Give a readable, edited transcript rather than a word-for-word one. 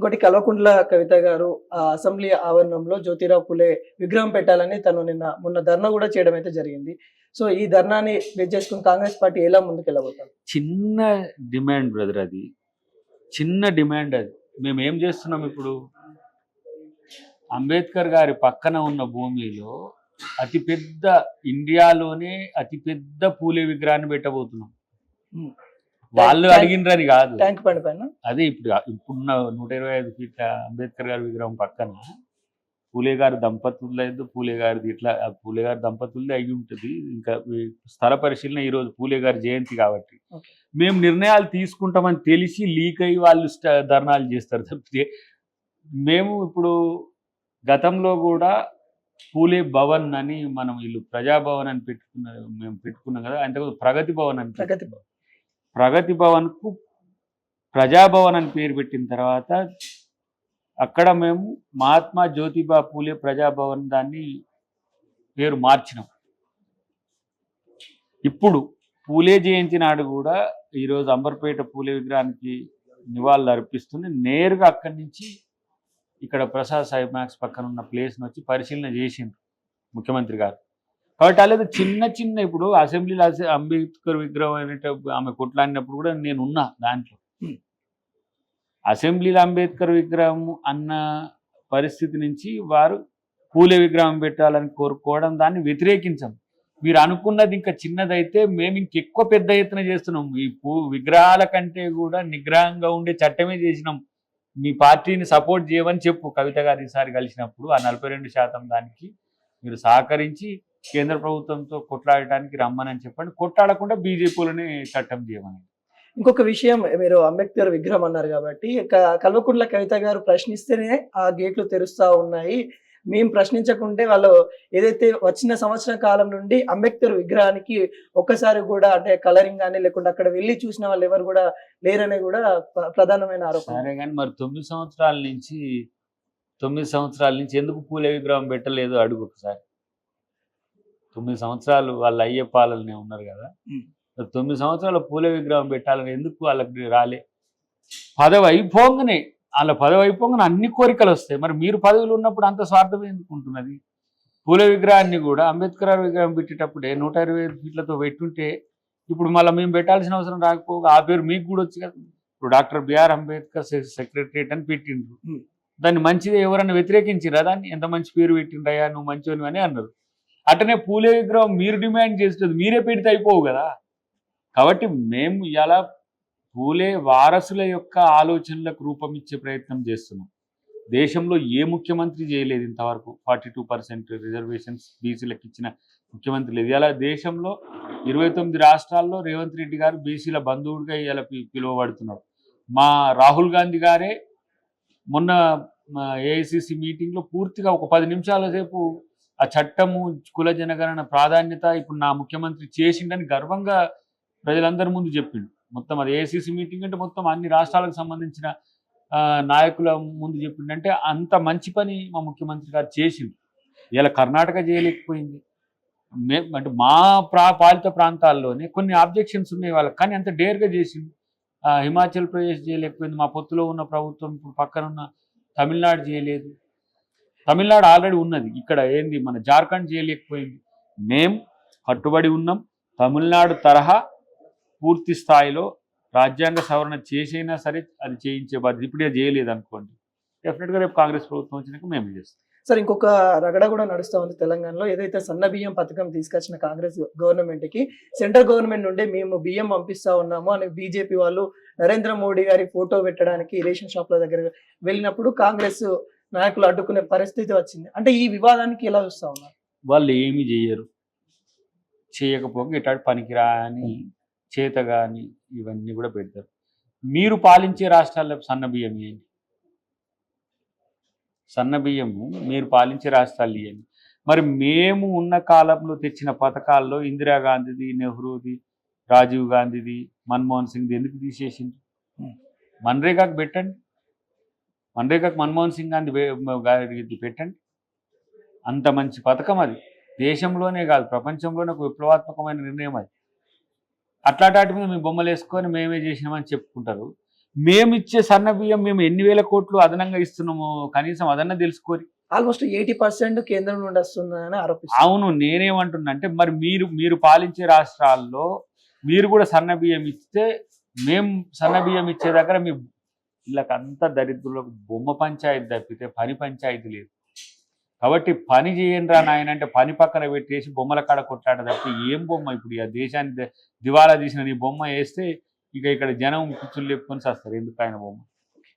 ఇంకోటి కల్వకుంట్ల కవిత గారు అసెంబ్లీ ఆవరణంలో జ్యోతిరావు పులే విగ్రహం పెట్టాలని తను మొన్న ధర్నా కూడా చేయడం అయితే జరిగింది. సో ఈ ధర్నాని బేస్ చేసుకుని కాంగ్రెస్ పార్టీ ఎలా ముందుకెళ్ళబోతారు? చిన్న డిమాండ్ బ్రదర్, అది చిన్న డిమాండ్. అది మేము ఏం చేస్తున్నాం ఇప్పుడు, అంబేద్కర్ గారి పక్కన ఉన్న భూమిలో అతిపెద్ద, ఇండియాలోనే అతిపెద్ద పూలే విగ్రహాన్ని పెట్టబోతున్నాం. వాళ్ళు అడిగినరని కాదు, ట్యాంక్ బండ్ పైన అదే ఇప్పుడున్న 125 ఫీట్ల అంబేద్కర్ గారి విగ్రహం పక్కన పూలే గారి దంపతులైదు, పూలే గారిది ఇట్లా పూలే గారి దంపతులది అయి ఉంటుంది. ఇంకా స్థల పరిశీలన ఈరోజు పూలే గారి జయంతి కాబట్టి మేము నిర్ణయాలు తీసుకుంటామని తెలిసి లీక్ అయ్యి వాళ్ళు ధర్నాలు చేస్తారు తప్పితే, మేము ఇప్పుడు గతంలో కూడా పూలే భవన్ అని మనం వీళ్ళు ప్రజాభవన్ అని మేము పెట్టుకున్నాం కదా, అంతకుముందు ప్రగతి భవన్ అని. ప్రగతి భవన్కు ప్రజాభవన్ అని పేరు పెట్టిన తర్వాత అక్కడ మేము మహాత్మా జ్యోతిబా పూలే ప్రజాభవన్ దాన్ని పేరు మార్చినాం. ఇప్పుడు పూలే జయంతి నాడు కూడా ఈరోజు అంబర్పేట పూలే విగ్రహానికి నివాళులు అర్పిస్తుంది. నేరుగా అక్కడి నుంచి ఇక్కడ ప్రసాద్ సాయి మ్యాక్స్ పక్కన ఉన్న ప్లేస్ని వచ్చి పరిశీలన చేసిండ్రు ముఖ్యమంత్రి గారు. కాబట్టి అలాగే చిన్న చిన్న ఇప్పుడు అసెంబ్లీలో అంబేద్కర్ విగ్రహం అనేటప్పుడు ఆమె కొట్లాడినప్పుడు కూడా నేను ఉన్నా దాంట్లో. అసెంబ్లీలో అంబేద్కర్ విగ్రహం అన్న పరిస్థితి నుంచి వారు పూలే విగ్రహం పెట్టాలని కోరుకోవడం, దాన్ని వ్యతిరేకించాం. మీరు అనుకున్నది ఇంకా చిన్నదైతే మేము ఇంకెక్కువ పెద్ద ఎత్తున చేస్తున్నాం. ఈ విగ్రహాల కంటే కూడా నిగ్రహంగా ఉండే చట్టమే చేసినాం. మీ పార్టీని సపోర్ట్ చేయమని చెప్పు కవిత గారు ఈసారి కలిసినప్పుడు. ఆ 42% దానికి మీరు సహకరించి కేంద్ర ప్రభుత్వంతో కొట్లాడటానికి రమ్మని చెప్పండి. కొట్లాడకుండా బీజేపీలోనే చట్టం చేయమని. ఇంకొక విషయం, మీరు అంబేద్కర్ విగ్రహం అన్నారు కాబట్టి కల్వకుంట్ల కవిత గారు ప్రశ్నిస్తేనే ఆ గేట్లు తెరుస్తా ఉన్నాయి, మేము ప్రశ్నించకుంటే వాళ్ళు ఏదైతే వచ్చిన సంవత్సరం కాలం నుండి అంబేద్కర్ విగ్రహానికి ఒక్కసారి కూడా అంటే కలరింగ్ కానీ లేకుండా అక్కడ వెళ్ళి చూసిన వాళ్ళు ఎవరు కూడా లేరనే కూడా ప్రధానమైన ఆరోపణ. సరే కానీ మరి 9 సంవత్సరాల నుంచి ఎందుకు పూలే విగ్రహం పెట్టలేదు అడుగు ఒకసారి. 9 సంవత్సరాలు వాళ్ళ అయ్యే పాలనే ఉన్నారు కదా, 9 సంవత్సరాల పూలే విగ్రహం పెట్టాలని ఎందుకు వాళ్ళకి రాలే? పదవి అయిపోగానే అన్ని కోరికలు వస్తాయి. మరి మీరు పదవులు ఉన్నప్పుడు అంత స్వార్థం ఎందుకు ఉంటున్నది? పూలే విగ్రహాన్ని కూడా అంబేద్కర్ విగ్రహం పెట్టేటప్పుడే 125 ఫీట్లతో పెట్టుంటే ఇప్పుడు మళ్ళీ మేము పెట్టాల్సిన అవసరం రాకపోగా ఆ పేరు మీకు కూడా వచ్చి కదా. ఇప్పుడు డాక్టర్ బిఆర్ అంబేద్కర్ సెక్రటరియట్ అని పెట్టిండ్రు, దాన్ని మంచిది ఎవరన్నా వ్యతిరేకించిరా? దాన్ని ఎంత మంచి పేరు పెట్టిండ్రయ్యా నువ్వు మంచివని అని అన్నారు. అటనే పూలే విగ్రహం మీరు డిమాండ్ చేస్తుంది, మీరే పెడితే అయిపోవు కదా. కాబట్టి మేము ఇలా పూలే వారసుల యొక్క ఆలోచనలకు రూపం ఇచ్చే ప్రయత్నం చేస్తున్నాం. దేశంలో ఏ ముఖ్యమంత్రి చేయలేదు ఇంతవరకు 42% రిజర్వేషన్స్ బీసీలకు ఇచ్చిన ముఖ్యమంత్రి లేదు. ఇలా దేశంలో 29 రాష్ట్రాల్లో రేవంత్ రెడ్డి గారు బీసీల బంధువుడిగా ఇలా పిలువబడుతున్నారు. మా రాహుల్ గాంధీ గారే మొన్న ఏఐసిసి మీటింగ్లో పూర్తిగా ఒక 10 నిమిషాల సేపు ఆ చట్టము కుల జనగణన ప్రాధాన్యత ఇప్పుడు నా ముఖ్యమంత్రి చేసిండని గర్వంగా ప్రజలందరి ముందు చెప్పిండు. మొత్తం అది ఏఐసిసి మీటింగ్ అంటే మొత్తం అన్ని రాష్ట్రాలకు సంబంధించిన నాయకుల ముందు చెప్పిండంటే అంత మంచి పని మా ముఖ్యమంత్రి గారు చేసిండు. ఇలా కర్ణాటక చేయలేకపోయింది. అంటే మా పాలిత ప్రాంతాల్లోనే కొన్ని ఆబ్జెక్షన్స్ ఉన్నాయి వాళ్ళకి, కానీ అంత డేర్గా చేసిండు. హిమాచల్ ప్రదేశ్ చేయలేకపోయింది, మా పొత్తులో ఉన్న ప్రభుత్వం ఇప్పుడు పక్కనున్న తమిళనాడు చేయలేదు. తమిళనాడు ఆల్రెడీ ఉన్నది, ఇక్కడ ఏంది మన జార్ఖండ్ చేయలేకపోయింది. మేము కట్టుబడి ఉన్నాం. తమిళనాడు తరహా పూర్తి స్థాయిలో రాజ్యాంగ సవరణ చేసైనా సరే అది చేయించే బాధ్యత. ఇప్పుడే చేయలేదు అనుకోండి, డెఫినెట్గా రేపు కాంగ్రెస్ ప్రభుత్వం వచ్చినాక మేము చేస్తాం. సార్ ఇంకొక రగడ కూడా నడుస్తూ ఉంది తెలంగాణలో. ఏదైతే సన్న బియ్యం పథకం తీసుకొచ్చిన కాంగ్రెస్ గవర్నమెంట్కి సెంట్రల్ గవర్నమెంట్ నుండి మేము బియ్యం పంపిస్తా ఉన్నాము అని బీజేపీ వాళ్ళు నరేంద్ర మోడీ గారి ఫోటో పెట్టడానికి రేషన్ షాప్ల దగ్గర వెళ్ళినప్పుడు కాంగ్రెస్ నాయకులు అడ్డుకునే పరిస్థితి వచ్చింది. అంటే ఈ వివాదానికి ఎలా చూస్తా ఉన్నారు? వాళ్ళు ఏమి చేయరు, చేయకపోగా ఇట్లాంటి పనికిరాని చేత కానీ ఇవన్నీ కూడా పెడతారు. మీరు పాలించే రాష్ట్రాల్లో సన్న బియ్యం ఇవ్వండి, సన్న బియ్యము మీరు పాలించే రాష్ట్రాలు ఇవ్వండి. మరి మేము ఉన్న కాలంలో తెచ్చిన పథకాల్లో ఇందిరాగాంధీది, నెహ్రూది, రాజీవ్ గాంధీది, మన్మోహన్ సింగ్ది ఎందుకు తీసేసింది? మన్రేగాకు పెట్టండి, మన్రేగాకు మన్మోహన్ సింగ్ గాంధీ పెట్టండి. అంత మంచి పథకం అది, దేశంలోనే కాదు ప్రపంచంలోనే ఒక విప్లవాత్మకమైన నిర్ణయం అది. అట్లాంటి మీద మీ బొమ్మలు వేసుకొని మేమే చేసినామని చెప్పుకుంటారు. మేము ఇచ్చే సన్న బియ్యం మేము ఎన్ని వేల కోట్లు అదనంగా ఇస్తున్నామో కనీసం అదన్నా తెలుసుకోరి. ఆల్మోస్ట్ 80% కేంద్రం నుండి వస్తుందని ఆరోపిస్తారు. అవును, నేనేమంటున్నా అంటే మరి మీరు పాలించే రాష్ట్రాల్లో మీరు కూడా సన్న బియ్యం ఇస్తే మేము సన్న బియ్యం ఇచ్చే దగ్గర మీ వీళ్ళకంతా దరిద్రులకు బొమ్మ పంచాయతీ తప్పితే పని పంచాయతీ లేదు. కాబట్టి పని చేయండి రా నాయన అంటే పని పక్కన పెట్టేసి బొమ్మల కాడ కొట్లాట తప్పితే ఏం బొమ్మ? ఇప్పుడు ఇక దేశాన్ని దివాలా తీసిన నీ బొమ్మ వేస్తే ఇక ఇక్కడ జనం పిచ్చులు లేపుకొని వస్తారు. ఎందుకు ఆయన బొమ్మ?